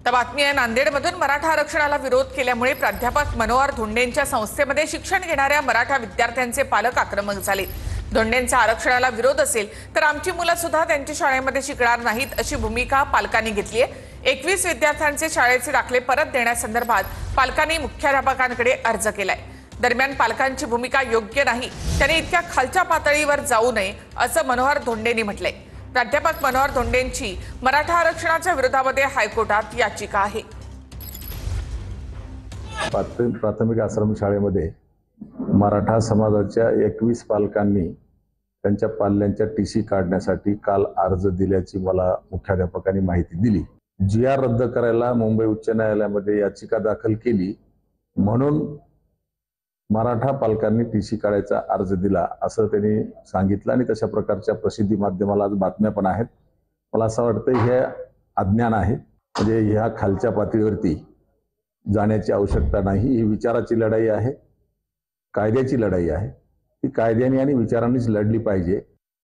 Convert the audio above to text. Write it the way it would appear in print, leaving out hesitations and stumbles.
तर बातमी आहे नांदेडमधून मराठा आरक्षणाला विरोध केल्यामुळे प्राध्यापक मनोहर धोंडेंच्या संस्थेमध्ये शिक्षण घेणाऱ्या मराठा विद्यार्थ्यांचे पालक आक्रमक झाले। धोंडेंच्या आरक्षणाला विरोध असेल तर आमची मुलं सुद्धा त्यांच्या शाळेमध्ये शिकणार नाहीत अशी भूमिका पालकांनी घेतली आहे। 21 विद्यार्थ्यांचे शाळेचे दाखले परत देण्यासंदर्भात पालकांनी मुख्याध्यापकांकडे अर्ज केलाय। दरम्यान पालकांची भूमिका योग्य नाही, त्यांनी इतक्या खालच्या पातळीवर जाऊ नये असं मनोहर धोंडेंनी म्हटलंय। प्राध्यापक मनोहर धोंडेंची मराठा आरक्षणाच्या विरोधामध्ये हायकोर्टात याचिका आहे। प्राथमिक आश्रम शाळेमध्ये मराठा समाजाच्या 21 पालकांनी त्यांच्या पाल्यांच्या टीसी काढण्यासाठी काल अर्ज दिल्याची मला मुख्याध्यापकांनी माहिती दिली। GR रद्द करायला मुंबई उच्च न्यायालयामध्ये याचिका दाखल केली म्हणून मराठा पालकांनी टीसी काढायचा अर्ज दिला असं त्यांनी सांगितलं आणि तशा प्रकारच्या प्रसिद्धी माध्यमाला आज बातम्या पण आहेत। मला असं वाटतं हे अज्ञान आहे, म्हणजे ह्या खालच्या पातळीवरती जाण्याची आवश्यकता नाही। ही विचाराची लढाई आहे, कायद्याची लढाई आहे। ती कायद्याने आणि विचारांनीच लढली पाहिजे।